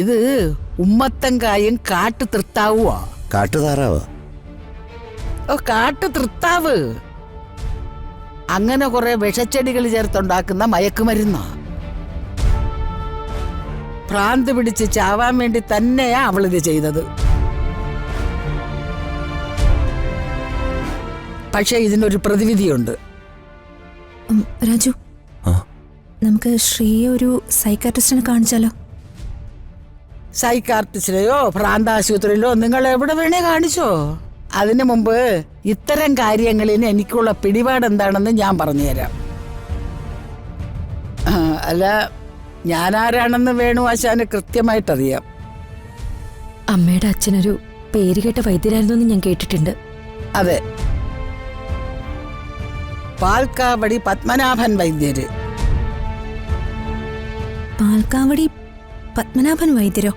ഇത് ഉമ്മത്തങ്കായും കാട്ടു തൃത്താവുവാ. കാട്ടുതാറാവോ? ഓ, കാട്ടു തൃത്താവ്. അങ്ങനെ കുറെ വിഷച്ചെടികൾ ചേർത്തുണ്ടാക്കുന്ന മയക്കുമരുന്ന. ഭ്രാന്ത് പിടിച്ച് ചാവാൻ വേണ്ടി തന്നെയാ അവളിത് ചെയ്തത്. പക്ഷെ ഇതിനൊരു പ്രതിവിധിയുണ്ട്. രാജു, നമുക്ക് ശ്രീയെ ഒരു സൈക്കാട്രിസ്റ്റിനെ കാണിച്ചാലോ? സൈക്കാട്രിസ്റ്റിലെയോ ഭ്രാന്താശുപത്രിയിലോ നിങ്ങൾ എവിടെ വേണേ കാണിച്ചോ. അതിനു മുമ്പ് ഇത്തരം കാര്യങ്ങളിൽ എനിക്കുള്ള പിടിപാട് എന്താണെന്ന് ഞാൻ പറഞ്ഞുതരാം. അല്ല, ഞാനാരാണെന്ന് വേണു ആശാന് കൃത്യമായിട്ടറിയാം. അമ്മയുടെ അച്ഛനൊരു പേരുകേട്ട വൈദ്യരായിരുന്നു എന്ന് ഞാൻ കേട്ടിട്ടുണ്ട്. അതെ, പാൽക്കാവടി പത്മനാഭൻ വൈദ്യര്. പാൽക്കാവടി പത്മനാഭൻ വൈദ്യരോ?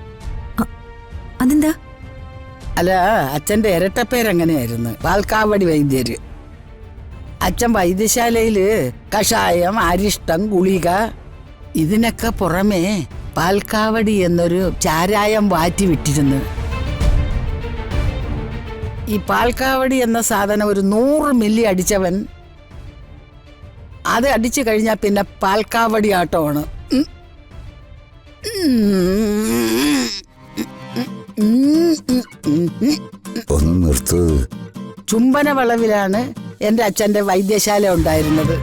അതെന്താ? അല്ല, അച്ഛന്റെ ഇരട്ടപ്പേരങ്ങനെയായിരുന്നു, പാൽക്കാവടി വൈദ്യര്. അച്ഛൻ വൈദ്യശാലയില് കഷായം, അരിഷ്ടം, ഗുളിക ഇതിനൊക്കെ പുറമേ പാൽക്കാവടി എന്നൊരു ചാരായം വാറ്റി വിട്ടിരുന്നു. ഈ പാൽക്കാവടി എന്ന സാധനം ഒരു 100 മില്ലി അടിച്ചവൻ അത് അടിച്ചു കഴിഞ്ഞാൽ പിന്നെ പാൽക്കാവടി ആട്ടമാണ്. ഒന്ന് നിർത്ത്. ചുംബന വളവിലാണ് എൻ്റെ അച്ഛൻ്റെ വൈദ്യശാല ഉണ്ടായിരുന്നത്.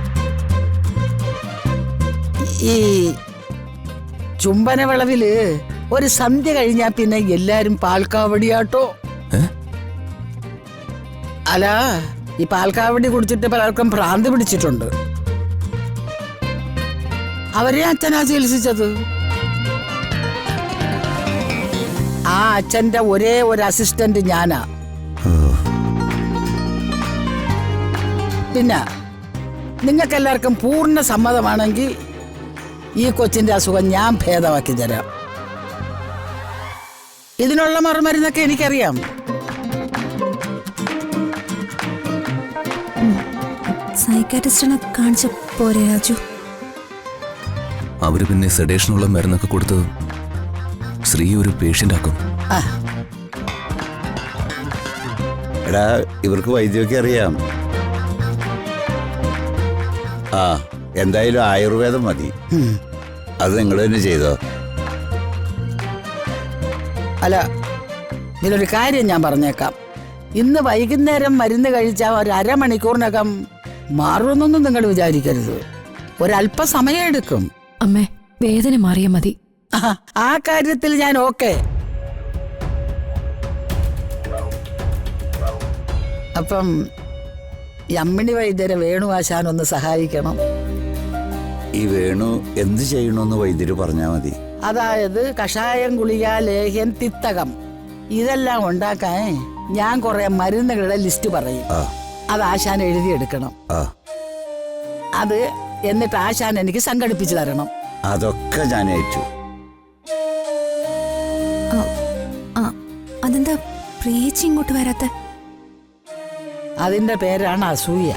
ഈ ചുംബന വളവില് ഒരു സന്ധ്യ കഴിഞ്ഞാൽ പിന്നെ എല്ലാരും പാൽക്കാവടിയാട്ടോ. അല്ല, ഈ പാൽക്കാവടി കുടിച്ചിട്ട് പലർക്കും ഭ്രാന്ത് പിടിച്ചിട്ടുണ്ട്. അവരെ അച്ഛനാ ചികിത്സിച്ചത്. ആ അച്ഛന്റെ ഒരേ ഒരു അസിസ്റ്റന്റ് ഞാനാ. പിന്നെ നിങ്ങൾക്കെല്ലാവർക്കും പൂർണ്ണ സമ്മതമാണെങ്കിൽ ഈ കൊച്ചിന്റെ അസുഖം ഞാൻ ഭേദമാക്കി തരാം. ഇതിനുള്ള മറുമരുന്നൊക്കെ എനിക്കറിയാം. സൈക്കാട്രിസ്റ്റിനെ കാണിച്ച പോരെ രാജു? അവര് പിന്നെ സെഡേഷനുള്ള മരുന്നൊക്കെ കൊടുത്ത് ശ്രീ ഒരു പേഷ്യന്റ് ആക്കും. എടാ, ഇവർക്ക് വൈദ്യമൊക്കെ അറിയാം. എന്തായാലും ആയുർവേദം മതി. അത് നിങ്ങൾ തന്നെ ചെയ്തോ? അല്ല, ഇതിലൊരു കാര്യം ഞാൻ പറഞ്ഞേക്കാം. ഇന്ന് വൈകുന്നേരം മരുന്ന് കഴിച്ചാൽ ഒരു അരമണിക്കൂറിനകം മാറുമെന്നൊന്നും നിങ്ങൾ വിചാരിക്കരുത്. ഒരല്പസമയം എടുക്കും. അമ്മേ, വേദന മാറിയ മതി. ആ കാര്യത്തിൽ ഞാൻ ഓക്കെ. അപ്പം ഈ അമ്മിണി വൈദ്യരെ വേണു ആശാൻ ഒന്ന് സഹായിക്കണം. ഈ വേണു എന്ത് ചെയ്യണമെന്ന് വൈദ്യര് പറഞ്ഞാൽ മതി. അതായത് കഷായം, ഗുളിക, ലേഹ്യം, തിത്തകം ഇതെല്ലാം ഉണ്ടാക്കാൻ ഞാൻ കുറെ മരുന്നുകളുടെ ലിസ്റ്റ് പറയും. അത് ആശാൻ എഴുതിയെടുക്കണം. അത് എന്നിട്ട് ആശാൻ എനിക്ക് സംഘടിപ്പിച്ചു തരണം. അതൊക്കെ ഞാൻ ഏറ്റു. അതെന്താ പ്രിയേച്ചി ഇങ്ങോട്ട് വരാത്ത? അതിന്റെ പേരാണ് അസൂയ.